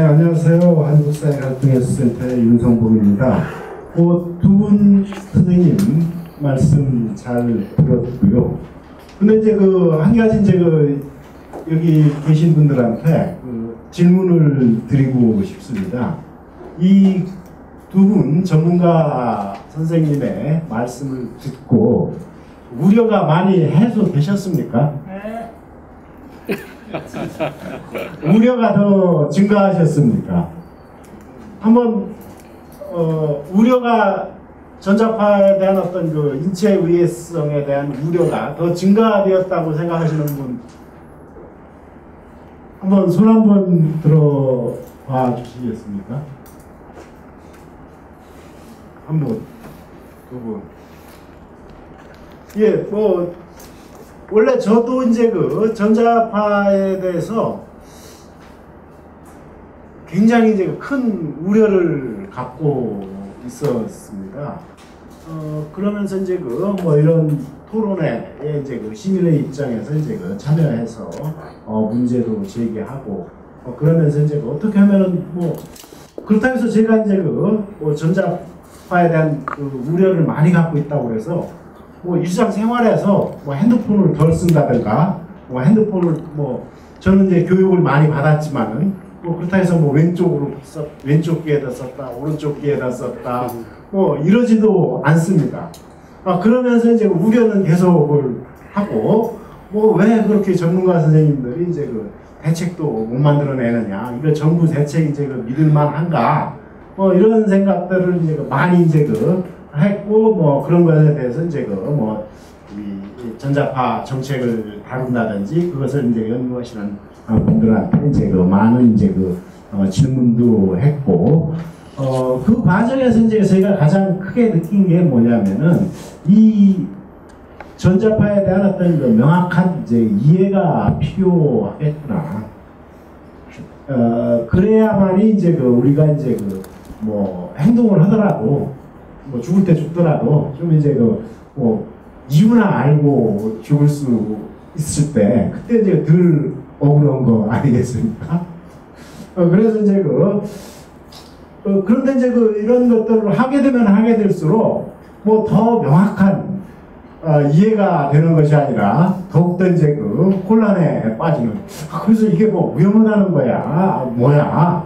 안녕하세요. 한국사회 갈등해소센터의 윤성복입니다. 두 분 선생님 말씀 잘 들었고요. 근데 이제 한 가지 이제 여기 계신 분들한테 질문을 드리고 싶습니다. 이 두 분 전문가 선생님의 말씀을 듣고 우려가 많이 해소되셨습니까? 네. 우려가 더 증가하셨습니까? 한번 우려가 전자파에 대한 어떤 인체 의해성에 대한 우려가 더 증가되었다고 생각하시는 분 한번 손 한번 들어봐 주시겠습니까? 한 분, 두 분. 예, 원래 저도 이제 전자파에 대해서 굉장히 이제 큰 우려를 갖고 있었습니다. 그러면서 이제 이런 토론회에 이제 시민의 입장에서 이제 참여해서 문제도 제기하고 그러면서 이제 어떻게 하면은 그렇다고 해서 제가 이제 전자파에 대한 우려를 많이 갖고 있다고 해서 일상생활에서 핸드폰을 덜 쓴다든가 핸드폰을 저는 이제 교육을 많이 받았지만은 그렇다 해서 왼쪽 귀에다 썼다 오른쪽 귀에다 썼다 이러지도 않습니다. 그러면서 이제 우려는 계속을 하고 왜 그렇게 전문가 선생님들이 이제 대책도 못 만들어내느냐, 이거 정부 대책이 이제 믿을만한가 이런 생각들을 이제 많이 이제 했고 그런 것에 대해서 이제 이 전자파 정책을 다룬다든지 그것을 이제 연구하시는 분들한테 이제 많은 이제 질문도 했고 그 과정에서 이제 저희가 가장 크게 느낀 게 뭐냐면은 이 전자파에 대한 어떤 명확한 이제 이해가 필요하겠구나. 그래야만이 이제 우리가 이제 행동을 하더라도 죽을 때 죽더라도 좀 이제 이유나 알고 죽을 수 있을 때 그때 이제 덜 억울한 거 아니겠습니까? 그래서 이제 그런데 이제 이런 것들을 하게 되면 하게 될수록 더 명확한 이해가 되는 것이 아니라 더욱더 이제 혼란에 빠지는. 그래서 이게 위험하다는 거야, 뭐야?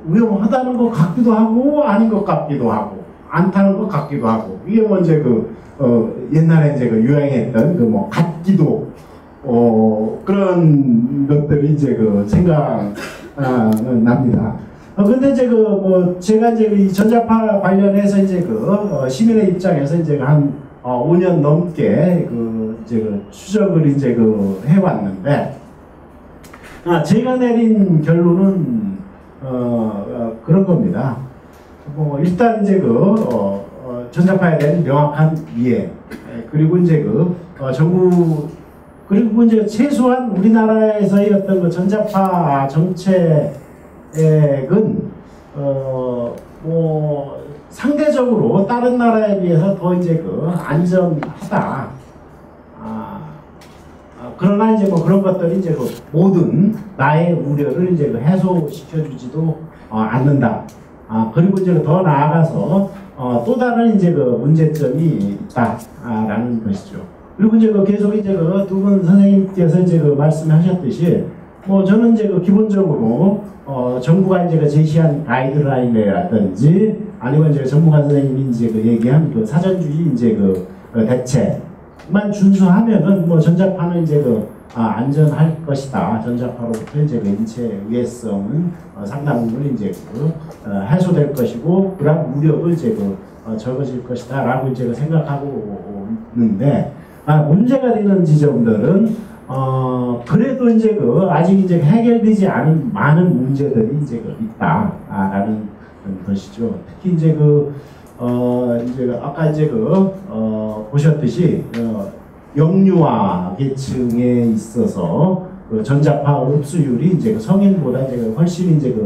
위험하다는 것 같기도 하고 아닌 것 같기도 하고 않다는 것 같기도 하고 이게 이제 옛날에 이제 유행했던 같기도 그런 것들이 이제 생각납니다. 근데 이제 제가 이제 이 전자파 관련해서 이제 시민의 입장에서 이제 한 5년 넘게 이제 추적을 이제 해왔는데 제가 내린 결론은 그런 겁니다. 일단 이제 전자파에 대한 명확한 이해, 그리고 이제 정부, 그리고 이제 최소한 우리나라에서의 어떤 전자파 정책은 상대적으로 다른 나라에 비해서 더 이제 안전하다. 그러나 이제 그런 것들이 이제 모든 나의 우려를 이제 해소시켜주지도 않는다. 그리고 이제 더 나아가서 또 다른 이제 문제점이 있다라는 것이죠. 그리고 이제 계속 이제 두 분 선생님께서 이제 말씀하셨듯이 저는 이제 기본적으로 정부가 이제 제시한 가이드라인이라든지 아니면 이제 전문가 선생님이 이제 얘기한 사전주의 이제 대책만 준수하면은 전자파는 이제 안전할 것이다. 전자파로부터 이제 인체 위해성은 상당 부분 이제 해소될 것이고 그런 우려도 이제 적어질 것이다라고 이제 생각하고 있는데 문제가 되는 지점들은 그래도 이제 아직 이제 해결되지 않은 많은 문제들이 이제 있다라는 것이죠. 특히 이제 이제 아까 이제 보셨듯이 영유아 계층에 있어서 전자파 흡수율이 이제 성인보다 이제 훨씬 이제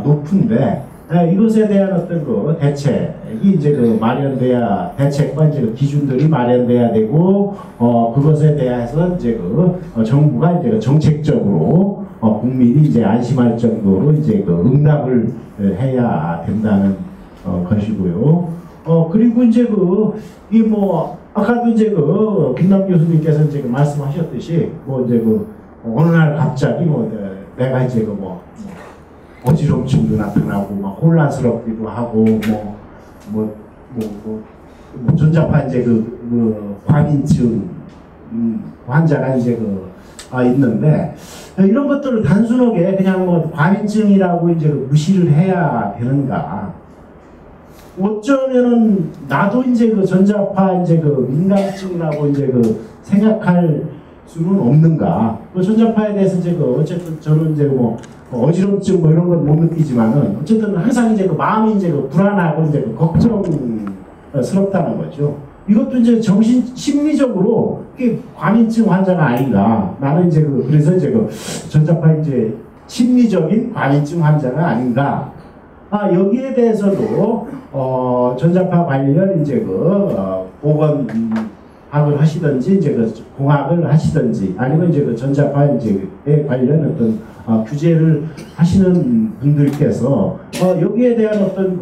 높은데 이것에 대한 어떤 대책이 이제 마련돼야 대책과 이제 기준들이 마련돼야 되고 그것에 대해서 이제 정부가 이제 정책적으로 국민이 이제 안심할 정도로 이제 그 응답을 해야 된다는 것이고요. 그리고 이제 이 뭐 아까도 이제 김남 교수님께서 이제 말씀하셨듯이 뭐 이제 어느 날 갑자기 내가 이제 뭐 어지럼증도 나타나고 막 혼란스럽기도 하고 전자파 이제 과민증 환자가 이제 있는데 이런 것들을 단순하게 그냥 뭐 과민증이라고 이제 무시를 해야 되는가? 어쩌면은 나도 이제 전자파 이제 민감증이라고 이제 생각할 수는 없는가? 전자파에 대해서 이제 어쨌든 저는 이제 뭐 어지럼증 뭐 이런 건 못 느끼지만은 어쨌든 항상 이제 마음이 이제 불안하고 이제 걱정스럽다는 거죠. 이것도 이제 심리적으로 과민증 환자가 아닌가. 나는 이제 그래서 이제 전자파 이제 심리적인 과민증 환자가 아닌가. 여기에 대해서도 전자파 관련 이제 보건학을 하시든지 이제 공학을 하시든지 아니면 이제 전자파 이제에 관련 어떤 규제를 하시는 분들께서 여기에 대한 어떤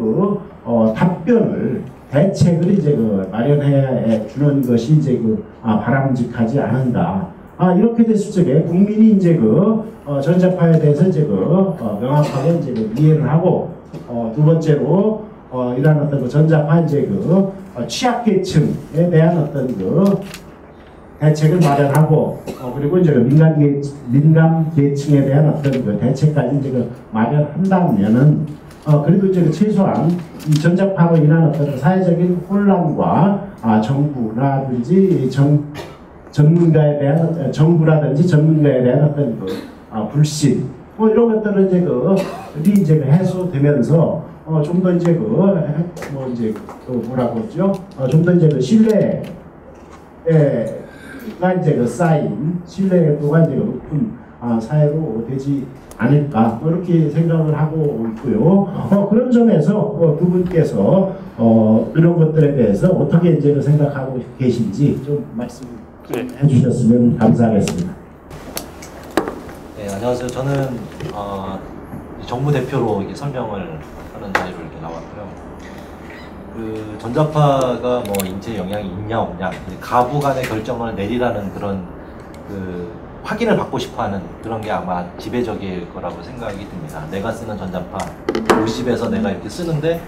답변을 대책을 이제 마련해 주는 것이 이제 바람직하지 않은가. 이렇게 됐을 적에 국민이 이제 전자파에 대해서 이제 명확하게 이제 이해를 하고 두 번째로 이러한 어떤 전자파 이제 취약계층에 대한 어떤 대책을 마련하고 그리고 이제 민감 계층에 대한 어떤 대책까지 이제 마련한다면은 그래도 이제 최소한 이 전자파로 인한 어떤 사회적인 혼란과 정부라든지 전문가에 대한 정부라든지 전문가에 대한 어떤 불신 뭐 이런 것들은 이제 해소되면서 좀 더 이제 뭐라고 하죠? 좀 더 이제 신뢰가 이제 쌓인 신뢰도가 이제 높은 사회로 되지 않을까 이렇게 생각을 하고 있고요. 그런 점에서 두 분께서 이런 것들에 대해서 어떻게 이제 생각하고 계신지 좀 말씀해 주셨으면 감사하겠습니다. 네, 안녕하세요. 저는 정부 대표로 이렇게 설명을 하는 자리로 이렇게 나왔고요. 전자파가 뭐 인체에 영향이 있냐 없냐, 가부 간의 결정을 내리라는 그런 확인을 받고 싶어하는 그런 게 아마 지배적일 거라고 생각이 듭니다. 내가 쓰는 전자파, 우리 집에서 내가 이렇게 쓰는데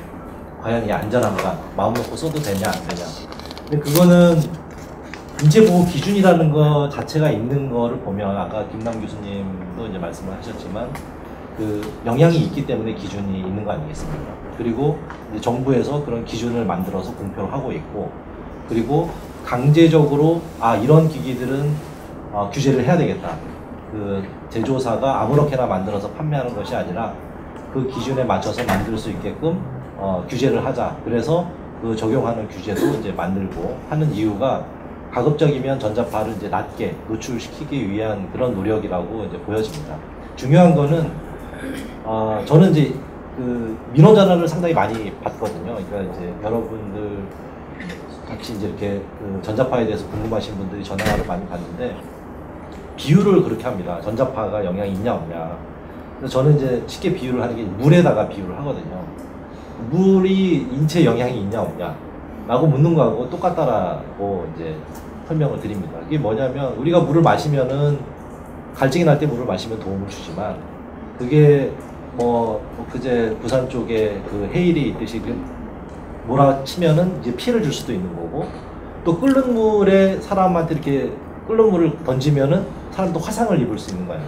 과연 이게 안전한가, 마음 놓고 써도 되냐 안 되냐. 근데 그거는 인체보호 기준이라는 거 자체가 있는 거를 보면 아까 김남 교수님도 이제 말씀을 하셨지만 영향이 있기 때문에 기준이 있는 거 아니겠습니까? 그리고 이제 정부에서 그런 기준을 만들어서 공표를 하고 있고, 그리고 강제적으로 이런 기기들은 규제를 해야 되겠다. 제조사가 아무렇게나 만들어서 판매하는 것이 아니라 그 기준에 맞춰서 만들 수 있게끔 규제를 하자. 그래서 적용하는 규제도 이제 만들고 하는 이유가 가급적이면 전자파를 이제 낮게 노출시키기 위한 그런 노력이라고 이제 보여집니다. 중요한 거는 저는 이제 민원 전화를 상당히 많이 받거든요. 그러니까 이제 여러분들 같이 이제 이렇게 전자파에 대해서 궁금하신 분들이 전화를 많이 받는데 비유를 그렇게 합니다. 전자파가 영향이 있냐 없냐. 그래서 저는 이제 쉽게 비유를 하는 게 물에다가 비유를 하거든요. 물이 인체에 영향이 있냐 없냐 라고 묻는 거하고 똑같다라고 이제 설명을 드립니다. 이게 뭐냐면 우리가 물을 마시면은 갈증이 날 때 물을 마시면 도움을 주지만 그게 그제 부산 쪽에 해일이 있듯이 몰아치면은 이제 피해를 줄 수도 있는 거고, 또 끓는 물에 사람한테 이렇게 끓는 물을 던지면은 사람도 화상을 입을 수 있는 거예요.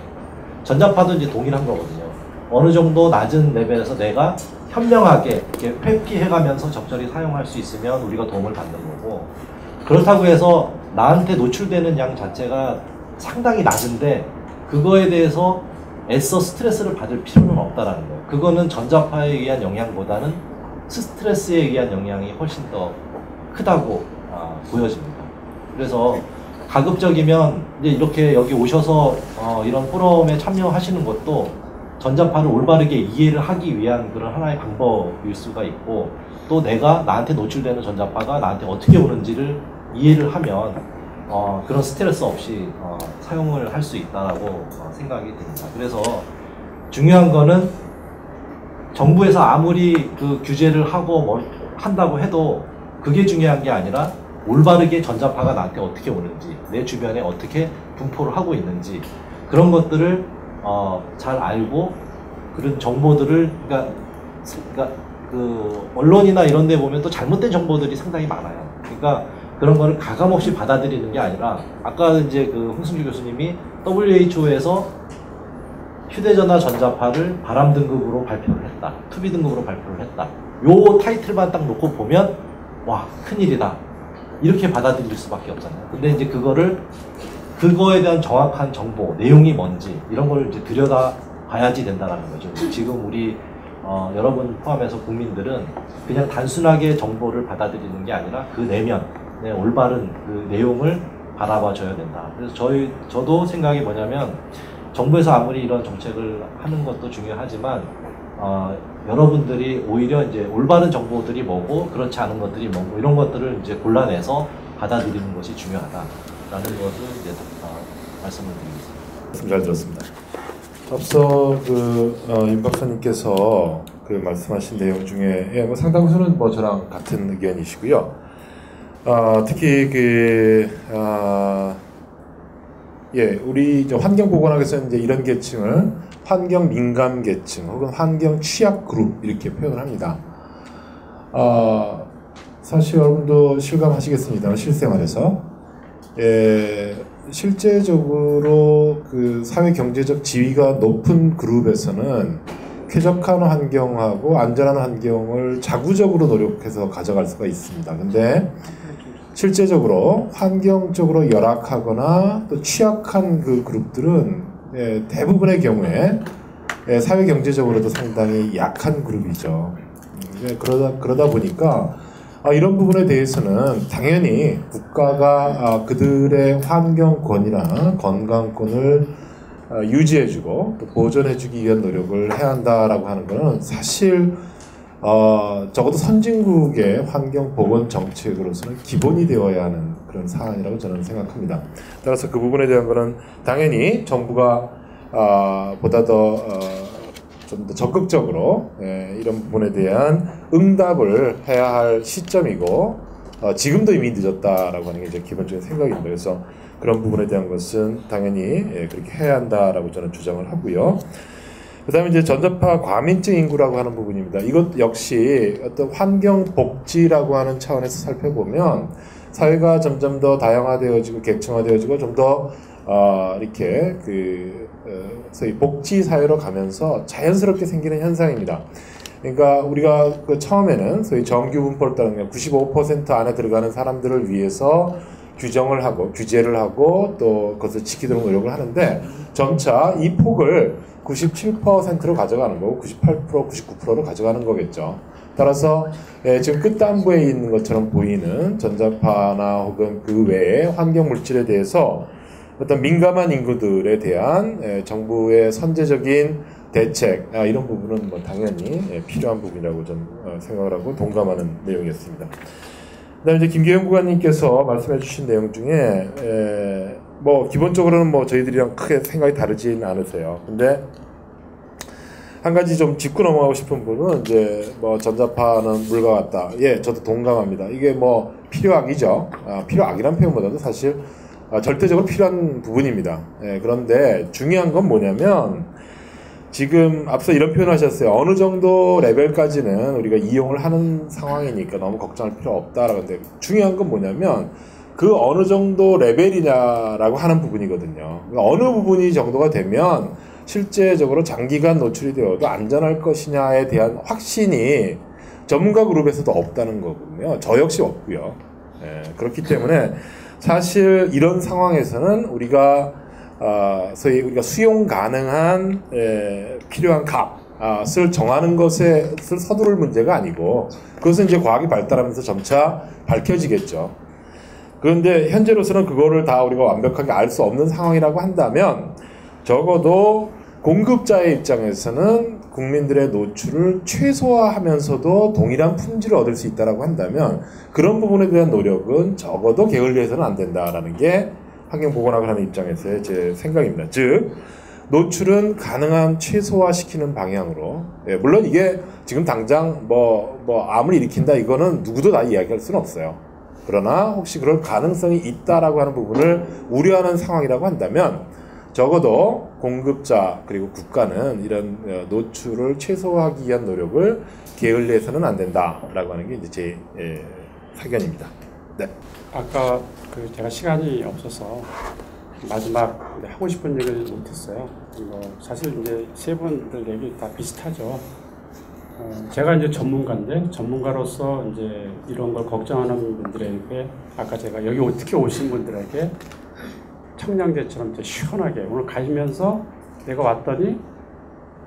전자파도 이제 동일한 거거든요. 어느 정도 낮은 레벨에서 내가 현명하게 이렇게 회피해가면서 적절히 사용할 수 있으면 우리가 도움을 받는 거고, 그렇다고 해서 나한테 노출되는 양 자체가 상당히 낮은데 그거에 대해서 애써 스트레스를 받을 필요는 없다라는 거예요. 그거는 전자파에 의한 영향보다는 스트레스에 의한 영향이 훨씬 더 크다고 보여집니다. 그래서 가급적이면 이제 이렇게 여기 오셔서 이런 포럼에 참여하시는 것도 전자파를 올바르게 이해를 하기 위한 그런 하나의 방법일 수가 있고, 또 내가 나한테 노출되는 전자파가 나한테 어떻게 오는지를 이해를 하면 그런 스트레스 없이 사용을 할 수 있다라고 생각이 듭니다. 그래서 중요한 거는 정부에서 아무리 그 규제를 하고 뭘 한다고 해도 그게 중요한 게 아니라 올바르게 전자파가 나한테 어떻게 오는지, 내 주변에 어떻게 분포를 하고 있는지, 그런 것들을 잘 알고 그런 정보들을 그러니까 그 언론이나 이런 데 보면 또 잘못된 정보들이 상당히 많아요. 그러니까 그런 거를 가감없이 받아들이는 게 아니라, 아까 이제 그 홍승규 교수님이 WHO에서 휴대전화 전자파를 바람 등급으로 발표를 했다, 투비 등급으로 발표를 했다, 요 타이틀만 딱 놓고 보면 와, 큰일이다 이렇게 받아들일 수밖에 없잖아요. 근데 이제 그거에 대한 정확한 정보, 내용이 뭔지 이런 걸 이제 들여다 봐야지 된다라는 거죠. 지금 우리 여러분 포함해서 국민들은 그냥 단순하게 정보를 받아들이는 게 아니라 그 내면, 올바른 그 내용을 바라봐 줘야 된다. 그래서 저도 생각이 뭐냐면, 정부에서 아무리 이런 정책을 하는 것도 중요하지만 여러분들이 오히려 이제 올바른 정보들이 뭐고 그렇지 않은 것들이 뭐고 이런 것들을 이제 골라내서 받아들이는 것이 중요하다라는 것을 이제 말씀을 드리겠습니다. 잘 들었습니다. 앞서 임 박사님께서 그 말씀하신 내용 중에 뭐 상당수는 뭐 저랑 같은 의견이시고요. 특히 우리 이제 환경보건학에서는 이제 이런 계층을 환경 민감 계층 혹은 환경 취약 그룹 이렇게 표현을 합니다. 사실 여러분도 실감하시겠습니다. 실생활에서 실제적으로 그 사회 경제적 지위가 높은 그룹에서는 쾌적한 환경하고 안전한 환경을 자구적으로 노력해서 가져갈 수가 있습니다. 근데 실제적으로 환경적으로 열악하거나 또 취약한 그 그룹들은 대부분의 경우에 사회 경제적으로도 상당히 약한 그룹이죠. 그러다 보니까 이런 부분에 대해서는 당연히 국가가 그들의 환경권이나 건강권을 유지해주고 또 보존해주기 위한 노력을 해야 한다라고 하는 것은 사실 적어도 선진국의 환경보건 정책으로서는 기본이 되어야 하는 그런 사안이라고 저는 생각합니다. 따라서 그 부분에 대한 것은 당연히 정부가 보다 더 좀 더 적극적으로 이런 부분에 대한 응답을 해야 할 시점이고 지금도 이미 늦었다라고 하는 게 이제 기본적인 생각입니다. 그래서 그런 부분에 대한 것은 당연히 그렇게 해야 한다라고 저는 주장을 하고요. 그 다음에 이제 전자파 과민증 인구라고 하는 부분입니다. 이것 역시 어떤 환경 복지라고 하는 차원에서 살펴보면 사회가 점점 더 다양화되어지고 객층화되어지고 좀 더 이렇게 소위 복지 사회로 가면서 자연스럽게 생기는 현상입니다. 그러니까 우리가 처음에는 소위 정규 분포를 따르면 95% 안에 들어가는 사람들을 위해서 규정을 하고 규제를 하고 또 그것을 지키도록 노력을 하는데 점차 이 폭을 97%로 가져가는 거고 98%, 99%로 가져가는 거겠죠. 따라서 지금 끝단부에 있는 것처럼 보이는 전자파나 혹은 그 외의 환경 물질에 대해서 어떤 민감한 인구들에 대한 정부의 선제적인 대책 이런 부분은 뭐 당연히 필요한 부분이라고 좀 생각을 하고 동감하는 내용이었습니다. 그다음에 이제 김계영 국장님께서 말씀해주신 내용 중에 뭐 기본적으로는 뭐 저희들이랑 크게 생각이 다르진 않으세요. 근데 한 가지 좀 짚고 넘어가고 싶은 부분은 이제 뭐 전자파는 물과 같다. 예, 저도 동감합니다. 이게 뭐 필요악이죠. 필요악이란 표현보다도 사실 절대적으로 필요한 부분입니다. 그런데 중요한 건 뭐냐면 지금 앞서 이런 표현을 하셨어요. 어느 정도 레벨까지는 우리가 이용을 하는 상황이니까 너무 걱정할 필요 없다라고 하는데 중요한 건 뭐냐면 그 어느 정도 레벨이냐라고 하는 부분이거든요. 그러니까 어느 부분이 정도가 되면 실제적으로 장기간 노출이 되어도 안전할 것이냐에 대한 확신이 전문가 그룹에서도 없다는 거거든요. 저 역시 없고요. 그렇기 때문에 사실 이런 상황에서는 우리가 소위 우리가 수용 가능한 필요한 값을 정하는 것에 서두를 문제가 아니고 그것은 이제 과학이 발달하면서 점차 밝혀지겠죠. 그런데 현재로서는 그거를 다 우리가 완벽하게 알 수 없는 상황이라고 한다면 적어도 공급자의 입장에서는 국민들의 노출을 최소화하면서도 동일한 품질을 얻을 수 있다고 한다면 그런 부분에 대한 노력은 적어도 게을리해서는 안 된다라는 게 환경보건학을 하는 입장에서의 제 생각입니다. 즉 노출은 가능한 최소화시키는 방향으로, 물론 이게 지금 당장 뭐 암을 일으킨다 이거는 누구도 다 이야기할 수는 없어요. 그러나 혹시 그럴 가능성이 있다라고 하는 부분을 우려하는 상황이라고 한다면 적어도 공급자 그리고 국가는 이런 노출을 최소화하기 위한 노력을 게을리해서는 안 된다라고 하는 게 이제 제 사견입니다. 네. 아까 제가 시간이 없어서 마지막 하고 싶은 얘기를 못했어요. 사실 이제 세 분들 얘기 다 비슷하죠. 제가 이제 전문가인데 전문가로서 이제 이런 걸 걱정하는 분들에게 아까 제가 여기 특히 오신 분들에게 청량제처럼 이제 시원하게 오늘 가시면서 내가 왔더니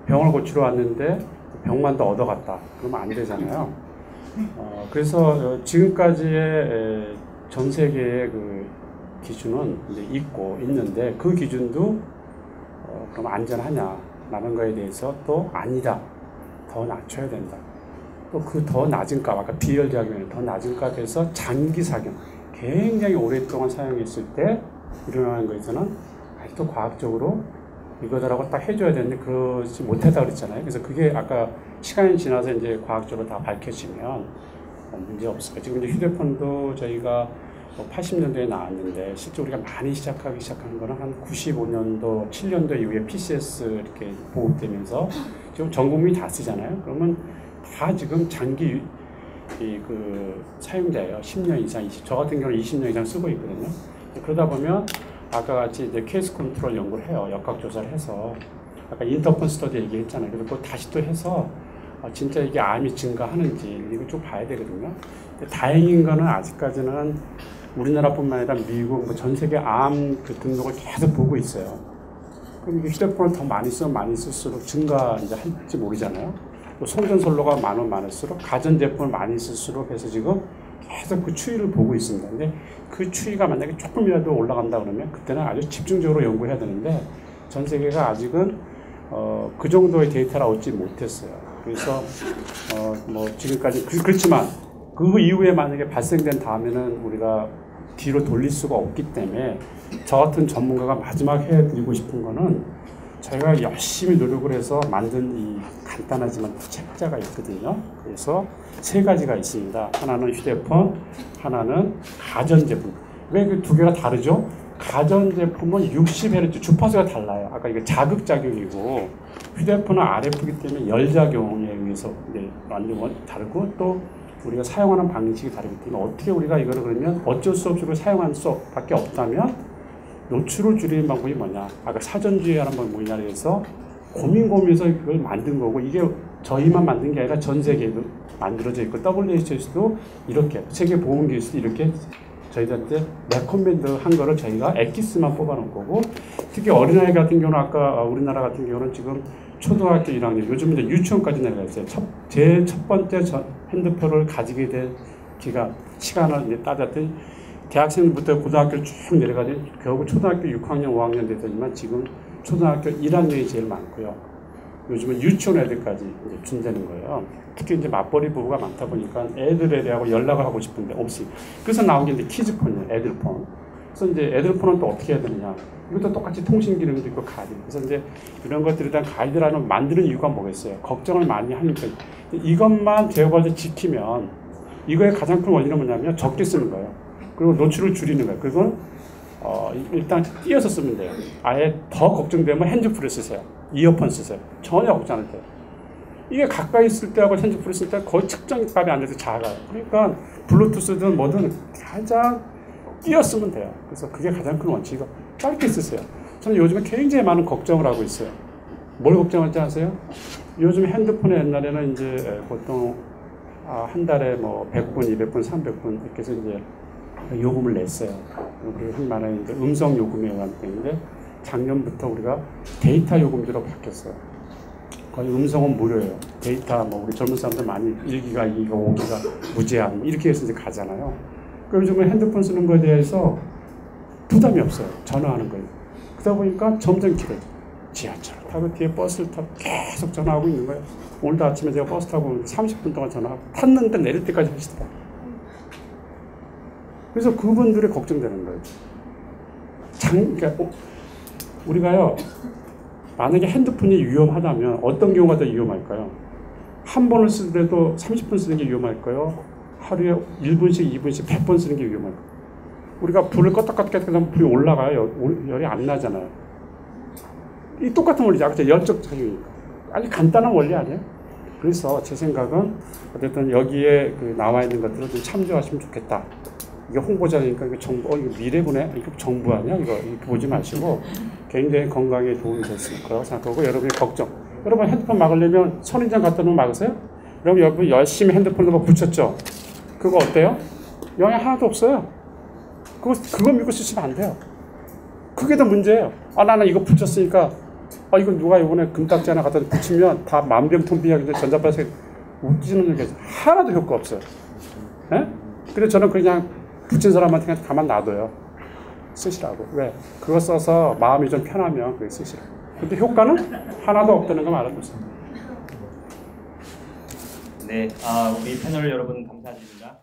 병을 고치러 왔는데 병만 더 얻어갔다. 그러면 안 되잖아요. 그래서 지금까지의 전 세계의 그 기준은 이제 있는데 그 기준도 그럼 안전하냐라는 거에 대해서 또 아니다. 더 낮춰야 된다. 또 그 더 낮은 값, 아까 비열작용에 더 낮은 값에서 장기 사용, 굉장히 오랫동안 사용했을 때 일어나는 거에서는 아직도 과학적으로 이거다라고 딱 해줘야 되는데 그러지 못했다 그랬잖아요. 그래서 그게 아까 시간이 지나서 이제 과학적으로 다 밝혀지면 문제 없을 거예요. 지금 이제 휴대폰도 저희가 80년도에 나왔는데 실제 우리가 많이 시작한 거는 한 95년도, 7년도 이후에 PCS 이렇게 보급되면서 지금 전 국민이 다 쓰잖아요. 그러면 다 지금 장기 사용돼요. 10년 이상, 저 같은 경우는 20년 이상 쓰고 있거든요. 그러다 보면 아까 같이 이제 케이스 컨트롤 연구를 해요. 역학조사를 해서 아까 인터폰 스터디 얘기했잖아요. 그래서 그거 다시 또 해서 진짜 이게 암이 증가하는지 이거 좀 봐야 되거든요. 다행인 거는 아직까지는 우리나라뿐만 아니라 미국, 전 세계 암 등록을 계속 보고 있어요. 그럼 이게 휴대폰을 더 많이 쓰면 많이 쓸수록 증가 이제 할지 모르잖아요. 또 송전솔로가 많을수록 가전제품을 많이 쓸수록 해서 지금 계속 그 추이를 보고 있습니다. 근데 그 추이가 만약에 조금이라도 올라간다 그러면 그때는 아주 집중적으로 연구해야 되는데 전 세계가 아직은 그 정도의 데이터를 얻지 못했어요. 그래서 지금까지 그렇지만 그 이후에 만약에 발생된 다음에는 우리가 뒤로 돌릴 수가 없기 때문에 저 같은 전문가가 마지막 해드리고 싶은 거는 저희가 열심히 노력을 해서 만든 이 간단하지만 책자가 있거든요. 그래서 세 가지가 있습니다. 하나는 휴대폰, 하나는 가전제품. 왜 그 두 개가 다르죠? 가전제품은 60Hz 주파수가 달라요. 아까 이게 자극작용이고 휴대폰은 RF이기 때문에 열작용에 의해서 완전 다르고 또 우리가 사용하는 방식이 다르기 때문에 어떻게 우리가 이거를 그러면 어쩔 수 없이 사용할 수밖에 없다면 노출을 줄이는 방법이 뭐냐? 아까 사전주의하는 방법이 뭐냐에 대해서 고민해서 이걸 만든 거고 이게 저희만 만든 게 아니라 전 세계에도 만들어져 있고 WHO에서도 이렇게 세계보건기구에서도 이렇게 저희들한테 레코멘드 한 거를 저희가 엑기스만 뽑아놓은 거고 특히 어린아이 같은 경우는 아까 우리나라 같은 경우는 지금 초등학교 1학년 요즘 이제 유치원까지 내려가 있어요. 제 첫 번째 핸드폰을 가지게 된 시간을 이제 따졌더니 대학생부터 고등학교를 쭉 내려가서 결국 초등학교 6학년, 5학년 되더니만 지금 초등학교 1학년이 제일 많고요. 요즘은 유치원 애들까지 이제 준다는 거예요. 특히 이제 맞벌이 부부가 많다 보니까 애들에 대하고 연락을 하고 싶은데 없이. 그래서 나온 게 이제 키즈폰이에요, 애들폰. 그래서 이제 애들폰은 또 어떻게 해야 되느냐. 이것도 똑같이 통신 기능도 있고 가이드. 그래서 이제 이런 것들에 대한 가이드라인을 만드는 이유가 뭐겠어요? 걱정을 많이 하니까. 이것만 제어관리 지키면 이거의 가장 큰 원인은 뭐냐면 적게 쓰는 거예요. 그리고 노출을 줄이는 거예요. 그건 일단 띄어서 쓰면 돼요. 아예 더 걱정되면 핸즈프리 쓰세요. 이어폰 쓰세요. 전혀 걱정 안 해도 돼요. 이게 가까이 있을 때하고 핸즈프리 쓸 때 거의 측정값이 안 돼서 작아요. 그러니까 블루투스든 뭐든 가장 띄어 쓰면 돼요. 그래서 그게 가장 큰 원칙이고 짧게 쓰세요. 저는 요즘에 굉장히 많은 걱정을 하고 있어요. 뭘 걱정하지 아세요? 요즘 핸드폰에 옛날에는 이제 보통 한 달에 뭐 100분, 200분, 300분 이렇게 해서 이제 요금을 냈어요. 그리고 흔히 말하는 이제 음성 요금에 관한 때인데 작년부터 우리가 데이터 요금제로 바뀌었어요. 거의 음성은 무료예요. 데이터 뭐 우리 젊은 사람들 많이 1기가, 2기가, 5기가 무제한 이렇게 해서 이제 가잖아요. 그럼 요즘에 핸드폰 쓰는 거에 대해서 부담이 없어요. 전화하는 거예요. 그러다 보니까 점점 길어져요. 지하철 타고 뒤에 버스를 타고 계속 전화하고 있는 거예요. 오늘도 아침에 제가 버스 타고 30분 동안 전화하고 탔는데 내릴 때까지 하시더라. 그래서 그분들이 걱정되는 거예요. 그러니까 우리가요, 만약에 핸드폰이 위험하다면 어떤 경우가 더 위험할까요? 한 번을 쓰더라도 30분 쓰는 게 위험할까요? 하루에 1분씩, 2분씩 100번 쓰는 게 위험할까요? 우리가 불을 껐다 하면 불이 올라가요. 열이 안 나잖아요. 이 똑같은 원리죠. 그렇죠? 열적 작용이니까. 아주 간단한 원리 아니에요? 그래서 제 생각은 어쨌든 여기에 그 나와 있는 것들을 좀 참조하시면 좋겠다. 이게 홍보자니까 이거 정부, 이거 미래구네? 이거 정부 아니야? 이거 보지 마시고 굉장히 건강에 도움이 됐을 거라고 생각하고 여러분의 걱정. 여러분 핸드폰 막으려면 선인장 갖다 놓으면 막으세요? 여러분 열심히 핸드폰을 막 붙였죠? 그거 어때요? 영향 하나도 없어요. 그거 믿고 쓰시면 안 돼요. 그게 더 문제예요. 나는 이거 붙였으니까 이거 누가 이번에 금딱지 하나 갖다 붙이면 다 만병통비약인데 전자파에서 웃기는 게 하나도 효과 없어요. 예? 그래서 저는 그냥 붙인 사람한테 그냥 가만 놔둬요. 쓰시라고. 왜? 그거 써서 마음이 좀 편하면 그게 쓰시라고. 근데 효과는 하나도 없다는 거 알아두세요. 네, 우리 패널 여러분 감사드립니다.